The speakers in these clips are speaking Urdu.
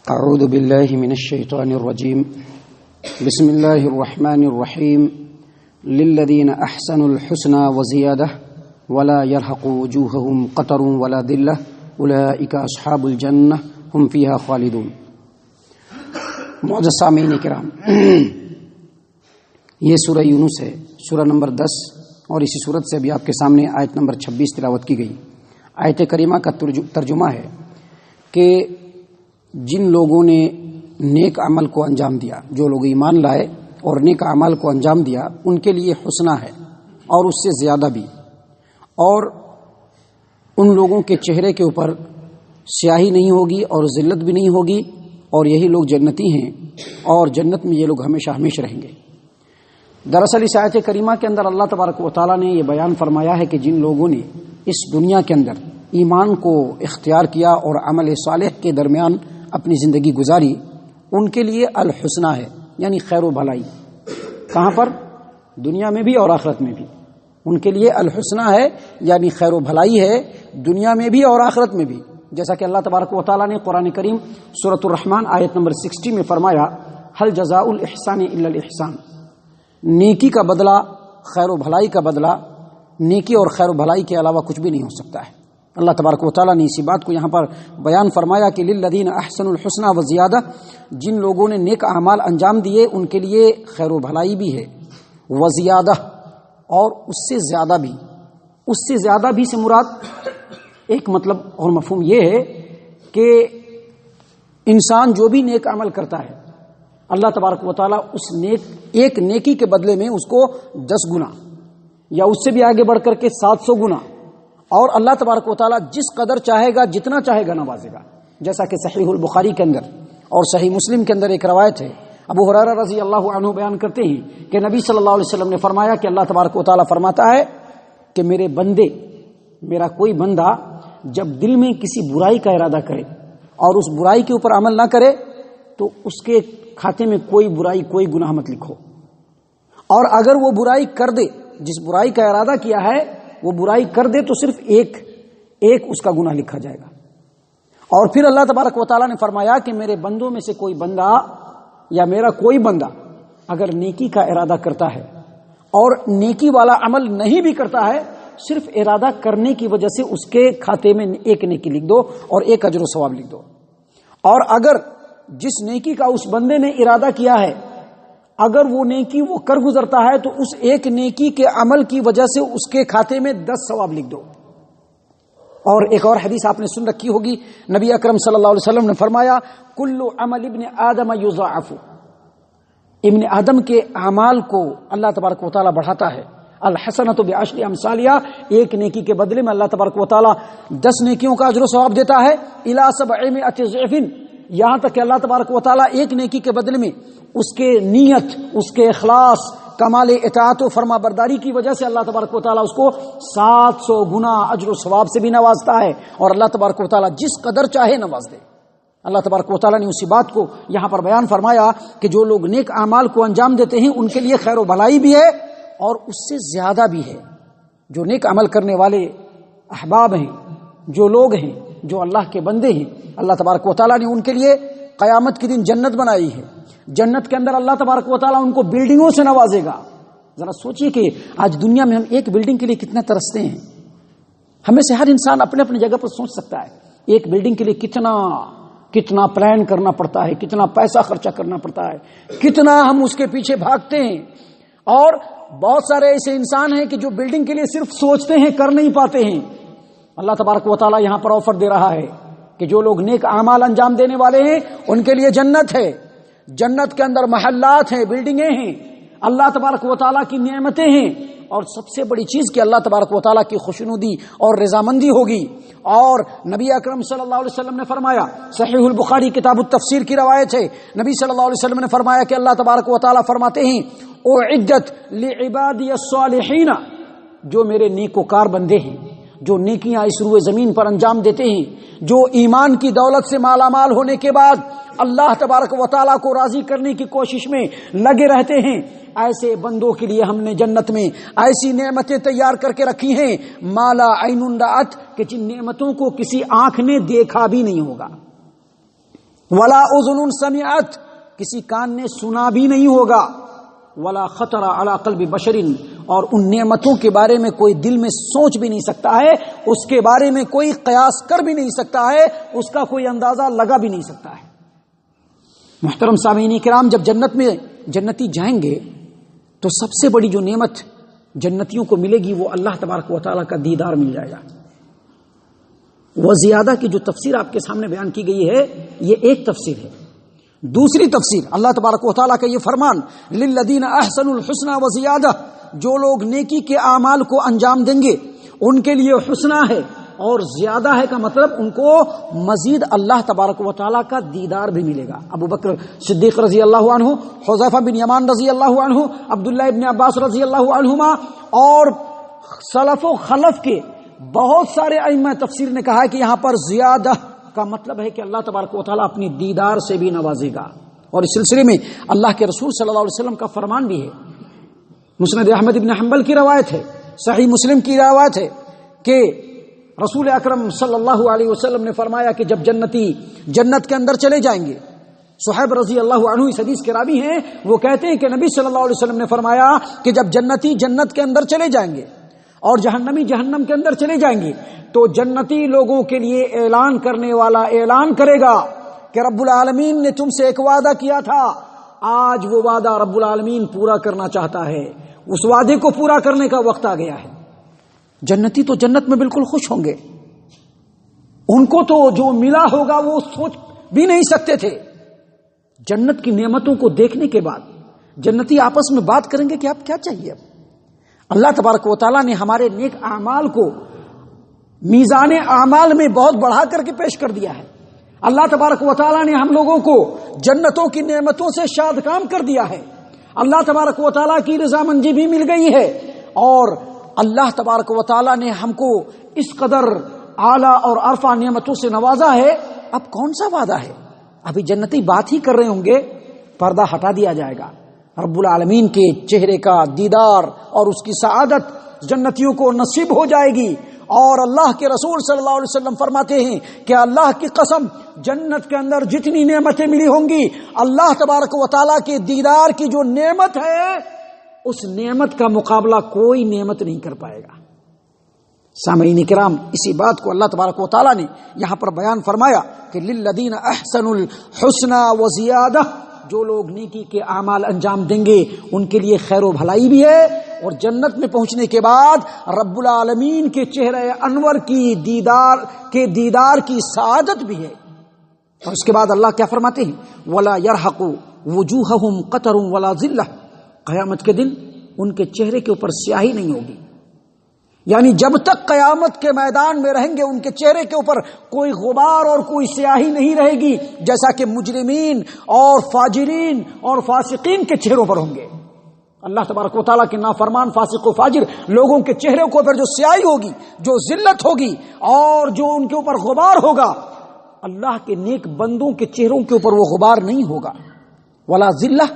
اعوذ باللہ من الشیطان الرجیم بسم اللہ الرحمن الرحیم للذین احسنوا الحسنى وزیادہ ولا يرهق وجوههم قتر ولا ذلہ اولئک اصحاب الجنہ هم فیہا خالدون۔ معزز سامعین کرام، یہ سورہ یونس ہے، سورہ نمبر 10، اور اسی سورت سے ابھی آپ کے سامنے آیت نمبر 26 تلاوت کی گئی۔ آیت کریمہ کا ترجمہ ہے کہ جن لوگوں نے نیک عمل کو انجام دیا، جو لوگ ایمان لائے اور نیک عمل کو انجام دیا، ان کے لیے حسنہ ہے اور اس سے زیادہ بھی، اور ان لوگوں کے چہرے کے اوپر سیاہی نہیں ہوگی اور ذلت بھی نہیں ہوگی، اور یہی لوگ جنتی ہیں اور جنت میں یہ لوگ ہمیشہ ہمیشہ رہیں گے۔ دراصل اس آیت کریمہ کے اندر اللہ تبارک و تعالیٰ نے یہ بیان فرمایا ہے کہ جن لوگوں نے اس دنیا کے اندر ایمان کو اختیار کیا اور عمل صالح کے درمیان اپنی زندگی گزاری، ان کے لیے الحسنہ ہے، یعنی خیر و بھلائی۔ کہاں پر؟ دنیا میں بھی اور آخرت میں بھی۔ ان کے لیے الحسنہ ہے، یعنی خیر و بھلائی ہے، دنیا میں بھی اور آخرت میں بھی۔ جیسا کہ اللہ تبارک و تعالیٰ نے قرآن کریم سورۃ الرحمن آیت نمبر 60 میں فرمایا، ہل جزاء الاحسان الا الاحسان، نیکی کا بدلہ، خیر و بھلائی کا بدلہ نیکی اور خیر و بھلائی کے علاوہ کچھ بھی نہیں ہو سکتا ہے۔ اللہ تبارک و تعالیٰ نے اسی بات کو یہاں پر بیان فرمایا کہ للذین احسنوا الحسنى وزیادہ، جن لوگوں نے نیک اعمال انجام دیے ان کے لیے خیر و بھلائی بھی ہے، وزیادہ، اور اس سے زیادہ بھی۔ اس سے زیادہ بھی سے مراد ایک مطلب اور مفہوم یہ ہے کہ انسان جو بھی نیک عمل کرتا ہے، اللہ تبارک و تعالیٰ اس ایک نیکی کے بدلے میں اس کو 10 گنا یا اس سے بھی آگے بڑھ کر کے 700 گنا، اور اللہ تبارک و تعالیٰ جس قدر چاہے گا، جتنا چاہے گا نوازے گا۔ جیسا کہ صحیح البخاری کے اندر اور صحیح مسلم کے اندر ایک روایت ہے، ابو ہریرہ رضی اللہ عنہ بیان کرتے ہیں کہ نبی صلی اللہ علیہ وسلم نے فرمایا کہ اللہ تبارک و تعالیٰ فرماتا ہے کہ میرا کوئی بندہ جب دل میں کسی برائی کا ارادہ کرے اور اس برائی کے اوپر عمل نہ کرے تو اس کے کھاتے میں کوئی برائی، کوئی گناہ مت لکھو، اور اگر وہ برائی کر دے، جس برائی کا ارادہ کیا ہے وہ برائی کر دے تو صرف ایک اس کا گناہ لکھا جائے گا۔ اور پھر اللہ تبارک و تعالیٰ نے فرمایا کہ میرے بندوں میں سے کوئی بندہ یا میرا کوئی بندہ اگر نیکی کا ارادہ کرتا ہے اور نیکی والا عمل نہیں بھی کرتا ہے، صرف ارادہ کرنے کی وجہ سے اس کے کھاتے میں ایک نیکی لکھ دو اور ایک اجر و ثواب لکھ دو، اور اگر جس نیکی کا اس بندے نے ارادہ کیا ہے اگر وہ نیکی وہ کر گزرتا ہے تو اس ایک نیکی کے عمل کی وجہ سے اس کے کھاتے میں 10 ثواب لکھ دو۔ اور ایک اور حدیث آپ نے سن رکھی ہوگی، نبی اکرم صلی اللہ علیہ وسلم نے فرمایا، کل عمل ابن آدم یضاعف، ابن آدم کے اعمال کو اللہ تبارک و تعالیٰ بڑھاتا ہے، الحسنۃ بعشر امثالها، ایک نیکی کے بدلے میں اللہ تبارک و تعالیٰ 10 نیکیوں کا اجر و ثواب دیتا ہے، الی 700 ضعف، یہاں تک کہ اللہ تبارک و تعالیٰ ایک نیکی کے بدلے میں اس کے نیت، اس کے اخلاص، کمال اطاعت و فرما برداری کی وجہ سے اللہ تبارک و تعالیٰ اس کو 700 گنا اجر و ثواب سے بھی نوازتا ہے، اور اللہ تبارک و تعالیٰ جس قدر چاہے نواز دے۔ اللہ تبارک و تعالیٰ نے اسی بات کو یہاں پر بیان فرمایا کہ جو لوگ نیک اعمال کو انجام دیتے ہیں ان کے لیے خیر و بھلائی بھی ہے اور اس سے زیادہ بھی ہے۔ جو نیک عمل کرنے والے احباب ہیں، جو لوگ ہیں، جو اللہ کے بندے ہیں، اللہ تبارک و تعالیٰ نے ان کے لیے قیامت کے دن جنت بنائی ہے۔ جنت کے اندر اللہ تبارک و تعالیٰ ان کو بلڈنگوں سے نوازے گا۔ ذرا سوچئے کہ آج دنیا میں ہم ایک بلڈنگ کے لیے کتنا ترستے ہیں۔ ہمیں سے ہر انسان اپنے اپنے جگہ پر سوچ سکتا ہے ایک بلڈنگ کے لیے کتنا پلان کرنا پڑتا ہے، کتنا پیسہ خرچہ کرنا پڑتا ہے، کتنا ہم اس کے پیچھے بھاگتے ہیں، اور بہت سارے ایسے انسان ہیں کہ جو بلڈنگ کے لیے صرف سوچتے ہیں، کر نہیں پاتے ہیں۔ اللہ تبارک و تعالیٰ یہاں پر آفر دے رہا ہے کہ جو لوگ نیک اعمال انجام دینے والے ہیں ان کے لیے جنت ہے، جنت کے اندر محلات ہیں، بلڈنگیں ہیں، اللہ تبارک و تعالیٰ کی نعمتیں ہیں، اور سب سے بڑی چیز کہ اللہ تبارک و تعالیٰ کی خوشنودی اور رضامندی ہوگی۔ اور نبی اکرم صلی اللہ علیہ وسلم نے فرمایا، صحیح البخاری کتاب التفسیر کی روایت ہے، نبی صلی اللہ علیہ وسلم نے فرمایا کہ اللہ تبارک و تعالیٰ فرماتے ہیں، اعدت لعبادی الصالحین، جو میرے نیکوکار بندے ہیں، جو نیکیاں اس روئے زمین پر انجام دیتے ہیں، جو ایمان کی دولت سے مالا مال ہونے کے بعد اللہ تبارک و تعالیٰ کو راضی کرنے کی کوشش میں لگے رہتے ہیں، ایسے بندوں کے لیے ہم نے جنت میں ایسی نعمتیں تیار کر کے رکھی ہیں، مالا عین رأت، کہ جن نعمتوں کو کسی آنکھ نے دیکھا بھی نہیں ہوگا۔ ولا اذن سمعت، کسی کان نے سنا بھی نہیں ہوگا، ولا خطر علی قلب بشر، اور ان نعمتوں کے بارے میں کوئی دل میں سوچ بھی نہیں سکتا ہے، اس کے بارے میں کوئی قیاس کر بھی نہیں سکتا ہے، اس کا کوئی اندازہ لگا بھی نہیں سکتا ہے۔ محترم سامعین کرام، جب جنت میں جنتی جائیں گے تو سب سے بڑی جو نعمت جنتیوں کو ملے گی وہ اللہ تبارک و تعالیٰ کا دیدار مل جائے گا۔ وہ زیادہ کی جو تفسیر آپ کے سامنے بیان کی گئی ہے یہ ایک تفسیر ہے۔ دوسری تفسیر اللہ تبارک و تعالیٰ کا یہ فرمان للذین احسنوا الحسنى وزیادہ، جو لوگ نیکی کے اعمال کو انجام دیں گے ان کے لیے حسنہ ہے، اور زیادہ ہے کا مطلب ان کو مزید اللہ تبارک و تعالیٰ کا دیدار بھی ملے گا۔ ابو بکر صدیق رضی اللہ عنہ، حذیفہ بن یمان رضی اللہ عنہ، عبداللہ ابن عباس رضی اللہ عنہما اور سلف و خلف کے بہت سارے ائمہ تفسیر نے کہا ہے کہ یہاں پر زیادہ کا مطلب ہے کہ اللہ تبارک و تعالیٰ اپنی دیدار سے بھی نوازے گا۔ اور اس سلسلے میں اللہ کے رسول صلی اللہ علیہ وسلم کا فرمان بھی ہے۔ مسند احمد بن حنبل کی روایت ہے، صحیح مسلم کی روایت ہے کہ رسول اکرم صلی اللہ علیہ وسلم نے فرمایا کہ جب جنتی جنت کے اندر چلے جائیں گے، صہیب رضی اللہ عنہ اس حدیث کے راوی ہیں، وہ کہتے ہیں کہ نبی صلی اللہ علیہ وسلم نے فرمایا کہ جب جنتی جنت کے اندر چلے جائیں گے اور جہنمی جہنم کے اندر چلے جائیں گے تو جنتی لوگوں کے لیے اعلان کرنے والا اعلان کرے گا کہ رب العالمین نے تم سے ایک وعدہ کیا تھا، آج وہ وعدہ رب العالمین پورا کرنا چاہتا ہے، اس وعدے کو پورا کرنے کا وقت آ گیا ہے۔ جنتی تو جنت میں بالکل خوش ہوں گے، ان کو تو جو ملا ہوگا وہ سوچ بھی نہیں سکتے تھے۔ جنت کی نعمتوں کو دیکھنے کے بعد جنتی آپس میں بات کریں گے کہ آپ کیا چاہیے۔ اب اللہ تبارک و تعالیٰ نے ہمارے نیک اعمال کو میزان اعمال میں بہت بڑھا کر کے پیش کر دیا ہے۔ اللہ تبارک و تعالیٰ نے ہم لوگوں کو جنتوں کی نعمتوں سے شاد کام کر دیا ہے۔ اللہ تبارک و تعالیٰ کی رضامندی بھی مل گئی ہے، اور اللہ تبارک و تعالیٰ نے ہم کو اس قدر اعلیٰ اور عرفہ نعمتوں سے نوازا ہے۔ اب کون سا وعدہ ہے؟ ابھی جنتی بات ہی کر رہے ہوں گے، پردہ ہٹا دیا جائے گا، رب العالمین کے چہرے کا دیدار اور اس کی سعادت جنتیوں کو نصیب ہو جائے گی۔ اور اللہ کے رسول صلی اللہ علیہ وسلم فرماتے ہیں کہ اللہ کی قسم، جنت کے اندر جتنی نعمتیں ملی ہوں گی، اللہ تبارک و تعالیٰ کے دیدار کی جو نعمت ہے اس نعمت کا مقابلہ کوئی نعمت نہیں کر پائے گا۔ سامعین کرام، اسی بات کو اللہ تبارک و تعالیٰ نے یہاں پر بیان فرمایا کہ للذین احسنوا الحسنى وزیادہ، جو لوگ نیکی کے اعمال انجام دیں گے ان کے لیے خیر و بھلائی بھی ہے، اور جنت میں پہنچنے کے بعد رب العالمین کے چہرے انور کی دیدار کی سعادت بھی ہے۔ اور اس کے بعد اللہ کیا فرماتے ہیں؟ وَلَا يَرْحَقُ وُجُوهَهُمْ قَتَرٌ وَلَا ذِلَّةٌ، قیامت کے دن ان کے چہرے کے اوپر سیاہی نہیں ہوگی، یعنی جب تک قیامت کے میدان میں رہیں گے ان کے چہرے کے اوپر کوئی غبار اور کوئی سیاہی نہیں رہے گی، جیسا کہ مجرمین اور فاجرین اور فاسقین کے چہروں پر ہوں گے۔ اللہ تبارک و تعالیٰ کے نافرمان فاسق و فاجر لوگوں کے چہروں کے اوپر جو سیاہی ہوگی، جو ذلت ہوگی اور جو ان کے اوپر غبار ہوگا، اللہ کے نیک بندوں کے چہروں کے اوپر وہ غبار نہیں ہوگا، ولا ذلہ،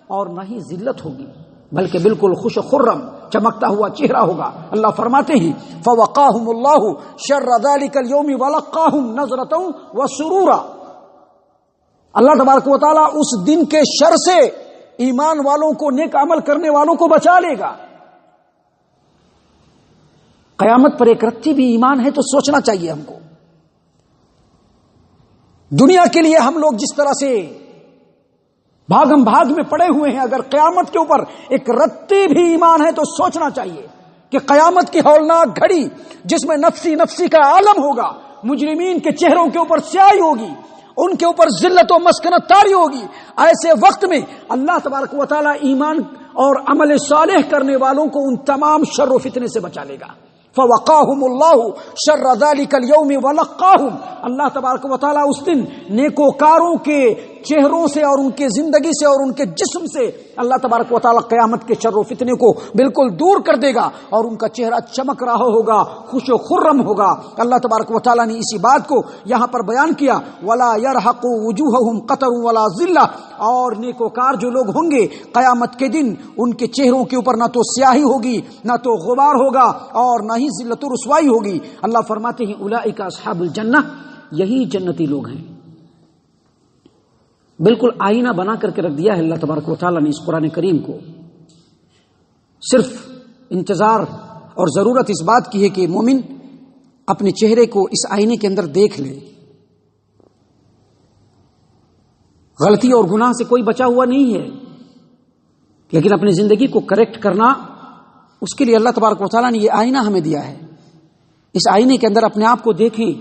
اور نہ ہی ذلت ہوگی، بلکہ بالکل خوش و خرم چمکتا ہوا چہرہ ہوگا۔ اللہ فرماتے ہیں فوقاہم اللہ شر ذلک اليوم ولقاہم نظرۃ وسرورا، اللہ تبارک و تعالیٰ اس دن کے شر سے ایمان والوں کو، نیک عمل کرنے والوں کو بچا لے گا۔ قیامت پر ایک رتی بھی ایمان ہے تو سوچنا چاہیے ہم کو۔ دنیا کے لیے ہم لوگ جس طرح سے بھاگم بھاگ میں پڑے ہوئے ہیں، اگر قیامت کے اوپر ایک رتی بھی ایمان ہے تو سوچنا چاہیے کہ قیامت کی ہولناک گھڑی جس میں نفسی نفسی کا عالم ہوگا، مجرمین کے چہروں کے اوپر سیاہی ہوگی، ان کے اوپر ذلت و مسکنت طاری ہوگی، ایسے وقت میں اللہ تبارک و تعالی ایمان اور عمل صالح کرنے والوں کو ان تمام شر و فتنے سے بچا لے گا۔ فوقاہم اللہ شر ذلک اليوم ولقاہم، اللہ تبارک و تعالی اس دن نیکوکاروں کے چہروں سے اور ان کے زندگی سے اور ان کے جسم سے اللہ تبارک و تعالی قیامت کے شر و فتنے کو بالکل دور کر دے گا، اور ان کا چہرہ چمک رہا ہوگا، خوش و خرم ہوگا۔ اللہ تبارک و تعالی نے اسی بات کو یہاں پر بیان کیا، ولا يرحق وجوههم قتر ولا ذلہ، اور نیکوکار جو لوگ ہوں گے قیامت کے دن ان کے چہروں کے اوپر نہ تو سیاہی ہوگی، نہ تو غبار ہوگا، اور نہ ہی ذلت و رسوائی ہوگی۔ اللہ فرماتے ہیں اولئک اصحاب الجنہ، یہی جنتی لوگ ہیں۔ بالکل آئینہ بنا کر کے رکھ دیا ہے اللہ تبارک و تعالیٰ نے اس قرآن کریم کو. صرف انتظار اور ضرورت اس بات کی ہے کہ مومن اپنے چہرے کو اس آئینے کے اندر دیکھ لے. غلطی اور گناہ سے کوئی بچا ہوا نہیں ہے، لیکن اپنی زندگی کو کریکٹ کرنا، اس کے لیے اللہ تبارک و تعالیٰ نے یہ آئینہ ہمیں دیا ہے. اس آئینے کے اندر اپنے آپ کو دیکھیں.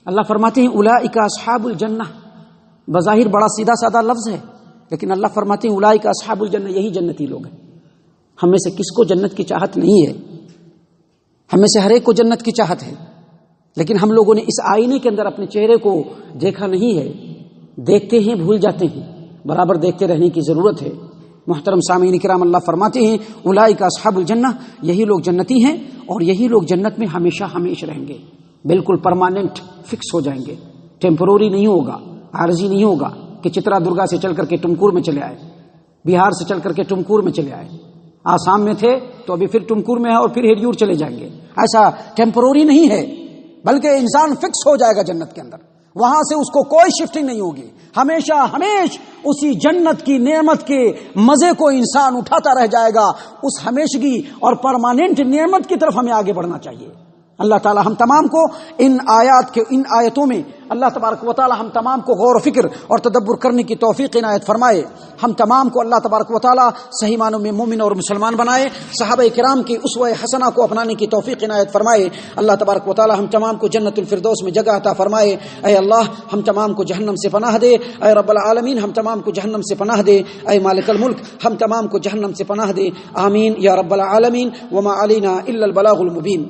اللہ فرماتے ہیں اولئک اصحاب الجنہ. بظاہر بڑا سیدھا سادہ لفظ ہے، لیکن اللہ فرماتے ہیں اولئک اصحاب الجنہ، یہی جنتی لوگ ہیں. ہم میں سے کس کو جنت کی چاہت نہیں ہے؟ ہم میں سے ہر ایک کو جنت کی چاہت ہے، لیکن ہم لوگوں نے اس آئینے کے اندر اپنے چہرے کو دیکھا نہیں ہے. دیکھتے ہیں بھول جاتے ہیں، برابر دیکھتے رہنے کی ضرورت ہے. محترم سامعین کرام، اللہ فرماتے ہیں اولئک اصحاب الجنہ، یہی لوگ جنتی ہیں اور یہی لوگ جنت میں ہمیشہ ہمیشہ رہیں گے. بالکل پرماننٹ فکس ہو جائیں گے. ٹیمپروری نہیں ہوگا، عارضی نہیں ہوگا کہ چترا درگا سے چل کر کے ٹمکور میں چلے آئے، بہار سے چل کر کے ٹمکور میں چلے آئے، آسام میں تھے تو ابھی پھر ٹمکور میں ہے اور پھر ہیریور چلے جائیں گے. ایسا ٹیمپروری نہیں ہے، بلکہ انسان فکس ہو جائے گا جنت کے اندر. وہاں سے اس کو کوئی شفٹنگ نہیں ہوگی. ہمیشہ ہمیش اسی جنت کی نعمت کے مزے کو انسان اٹھاتا رہ جائے گا. اس ہمیشگی اور پرماننٹ نعمت کی طرف ہمیں آگے بڑھنا چاہیے. اللہ تعالی ہم تمام کو ان آیتوں میں اللہ تبارک و تعالی ہم تمام کو غور و فکر اور تدبر کرنے کی توفیق عنایت فرمائے. ہم تمام کو اللہ تبارک و تعالی صحیح معنوں میں مومن اور مسلمان بنائے. صحابہ کرام کی اسوہ حسنہ کو اپنانے کی توفیق عنایت فرمائے. اللہ تبارک و تعالی ہم تمام کو جنت الفردوس میں جگہ عطا فرمائے. اے اللہ ہم تمام کو جہنم سے پناہ دے. اے رب العالمین ہم تمام کو جہنم سے پناہ دے. اے مالک الملک ہم تمام کو جہنم سے پناہ دے. آمین یا رب العالمین. وما علینا الا البلاغ المبین.